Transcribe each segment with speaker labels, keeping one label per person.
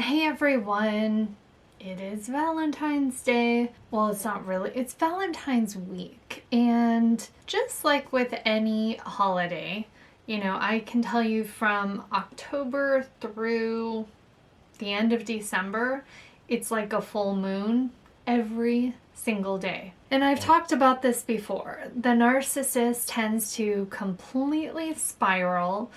Speaker 1: Hey everyone, it is Valentine's Day. Well, it's not really, it's Valentine's week. And just like with any holiday, I can tell you from October through the end of December, it's like a full moon every single day. And I've talked about this before. The narcissist tends to completely spiral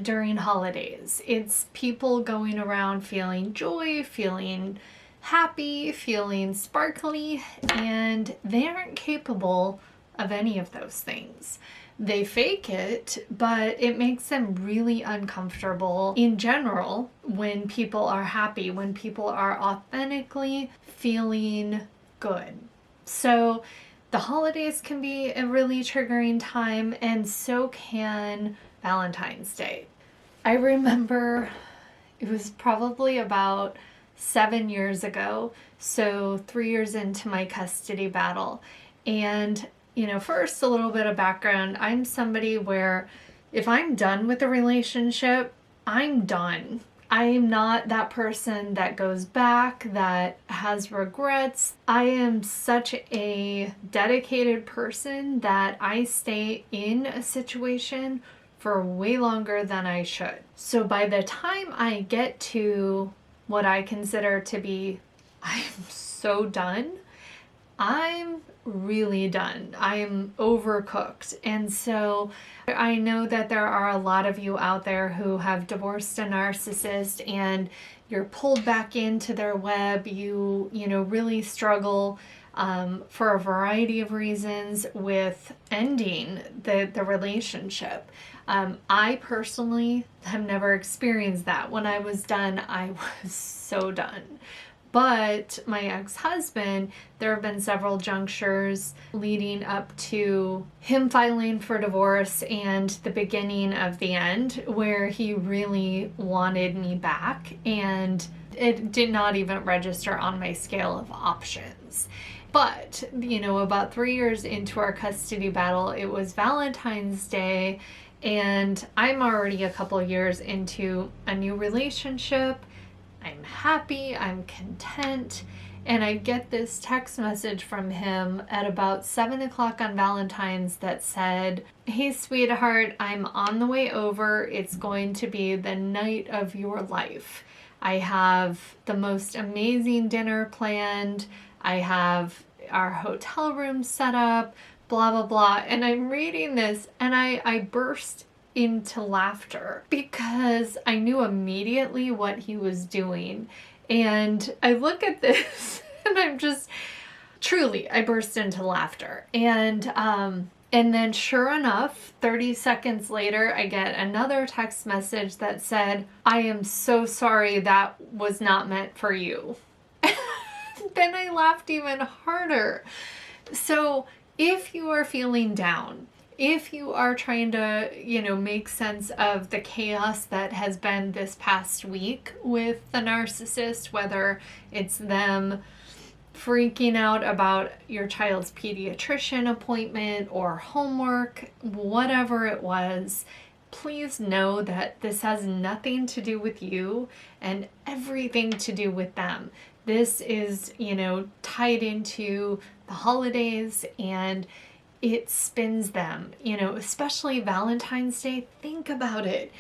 Speaker 1: during holidays. It's people going around feeling joy, feeling happy, feeling sparkly, and they aren't capable of any of those things. They fake it, but it makes them really uncomfortable in general when people are happy, when people are authentically feeling good. So the holidays can be a really triggering time, and so can Valentine's Day. I remember it was probably about 7 years ago, so 3 years into my custody battle. And, first a little bit of background. I'm somebody where if I'm done with a relationship, I'm done. I am not that person that goes back, that has regrets. I am such a dedicated person that I stay in a situation for way longer than I should. So by the time I get to what I consider to be, I'm so done, I'm really done. I'm overcooked. And so I know that there are a lot of you out there who have divorced a narcissist and you're pulled back into their web. You really struggle for a variety of reasons with ending the relationship. I personally have never experienced that. When I was done, I was so done. But my ex-husband, there have been several junctures leading up to him filing for divorce and the beginning of the end where he really wanted me back, and it did not even register on my scale of options. But, about 3 years into our custody battle, it was Valentine's Day, and I'm already a couple years into a new relationship. I'm happy, I'm content, and I get this text message from him at about 7 o'clock on Valentine's that said, "Hey sweetheart, I'm on the way over. It's going to be the night of your life. I have the most amazing dinner planned. I have our hotel room set up, blah, blah, blah." And I'm reading this and I burst into laughter because I knew immediately what he was doing. And I look at this and I'm just truly, I burst into laughter. And then sure enough, 30 seconds later, I get another text message that said, "I am so sorry, that was not meant for you." Then I laughed even harder. So if you are feeling down, if you are trying to, make sense of the chaos that has been this past week with the narcissist, whether it's them freaking out about your child's pediatrician appointment or homework, whatever it was, please know that this has nothing to do with you and everything to do with them. This is, tied into the holidays, and it spins them, especially Valentine's Day. Think about it.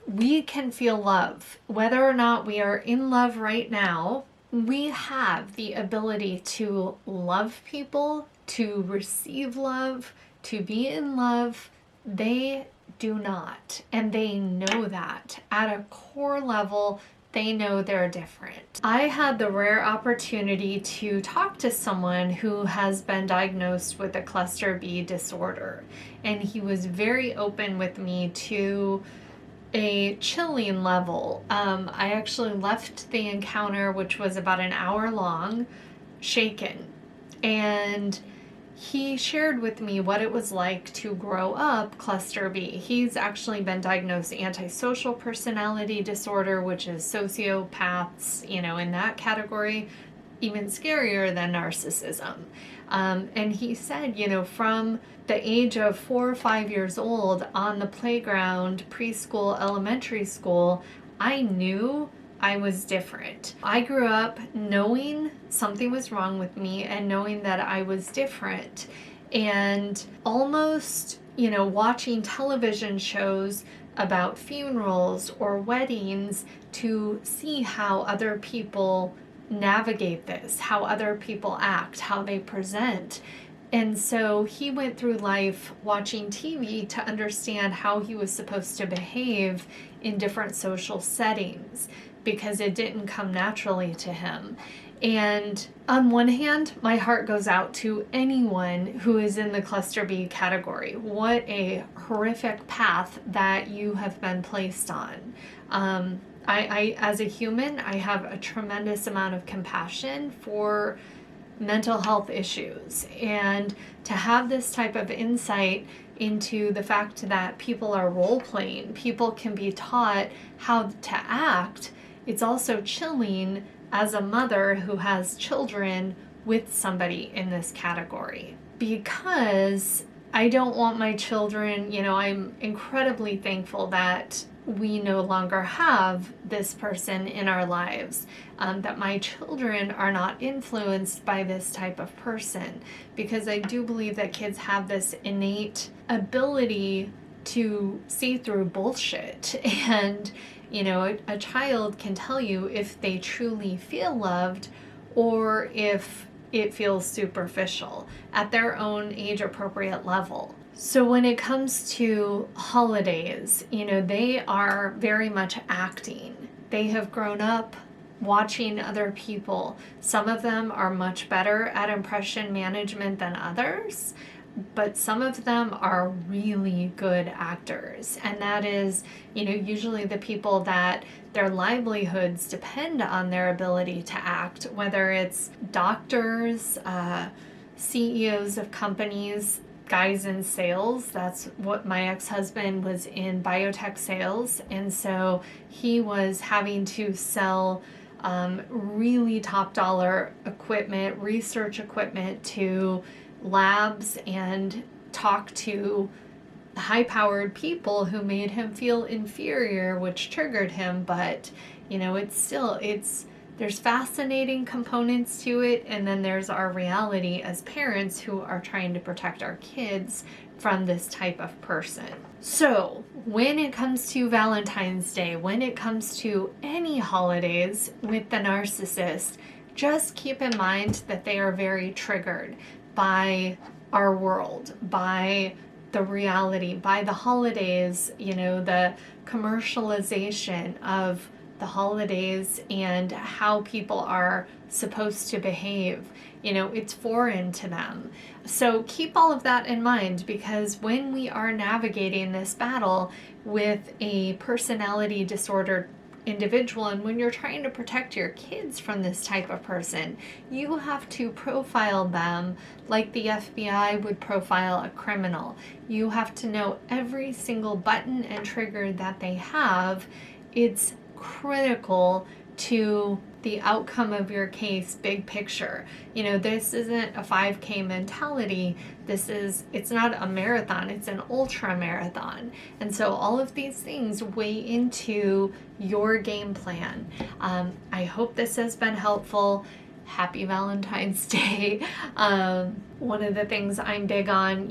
Speaker 1: We can feel love. Whether or not we are in love right now, we have the ability to love people, to receive love, to be in love. They do not. And they know that at a core level. They know they're different. I had the rare opportunity to talk to someone who has been diagnosed with a cluster B disorder, and he was very open with me to a chilling level. I actually left the encounter, which was about an hour long, shaken, and he shared with me what it was like to grow up cluster B. He's actually been diagnosed Antisocial Personality Disorder, which is sociopaths, in that category, even scarier than narcissism. And he said, from the age of 4 or 5 years old on the playground, preschool, elementary school, I knew I was different. I grew up knowing something was wrong with me and knowing that I was different, and almost, watching television shows about funerals or weddings to see how other people navigate this, how other people act, how they present. And so he went through life watching TV to understand how he was supposed to behave in different social settings, because it didn't come naturally to him. And on one hand, my heart goes out to anyone who is in the cluster B category. What a horrific path that you have been placed on. I as a human, I have a tremendous amount of compassion for mental health issues, and to have this type of insight into the fact that people are role playing, people can be taught how to act. It's also chilling as a mother who has children with somebody in this category, because I don't want my children, I'm incredibly thankful that we no longer have this person in our lives, that my children are not influenced by this type of person, because I do believe that kids have this innate ability to see through bullshit. And, a child can tell you if they truly feel loved or if it feels superficial at their own age appropriate level. So when it comes to holidays, they are very much acting. They have grown up watching other people. Some of them are much better at impression management than others, but some of them are really good actors. And that is, usually the people that their livelihoods depend on their ability to act, whether it's doctors, CEOs of companies, guys in sales. That's what my ex-husband was in, biotech sales. And so he was having to sell really top dollar equipment, research equipment to labs, and talk to high-powered people who made him feel inferior, which triggered him. But there's fascinating components to it, and then there's our reality as parents who are trying to protect our kids from this type of person. So when it comes to Valentine's Day, when it comes to any holidays with the narcissist, just keep in mind that they are very triggered by our world, by the reality, by the holidays, the commercialization of the holidays and how people are supposed to behave. It's foreign to them. So keep all of that in mind, because when we are navigating this battle with a personality disorder individual, and when you're trying to protect your kids from this type of person, you have to profile them like the FBI would profile a criminal. You have to know every single button and trigger that they have. It's critical to the outcome of your case, big picture. This isn't a 5K mentality. It's not a marathon, it's an ultra marathon. And so all of these things weigh into your game plan. I hope this has been helpful. Happy Valentine's Day. One of the things I'm big on,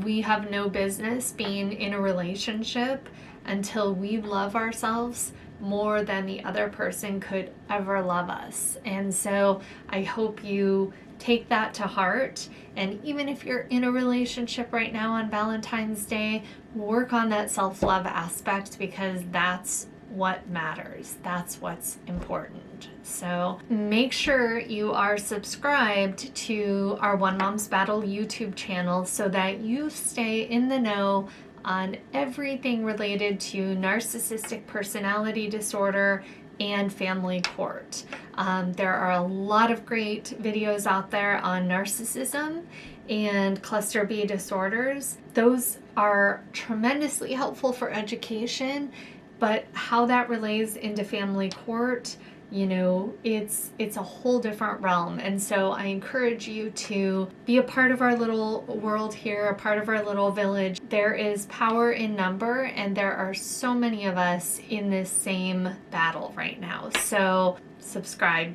Speaker 1: we have no business being in a relationship until we love ourselves more than the other person could ever love us. And so I hope you take that to heart. And even if you're in a relationship right now on Valentine's Day, work on that self-love aspect, because that's what matters. That's what's important. So make sure you are subscribed to our One Mom's Battle YouTube channel so that you stay in the know on everything related to narcissistic personality disorder and family court. There are a lot of great videos out there on narcissism and cluster B disorders. Those are tremendously helpful for education, But how that relays into family court, you know, it's a whole different realm. And so I encourage you to be a part of our little world here, a part of our little village. There is power in number, and there are so many of us in this same battle right now. So subscribe,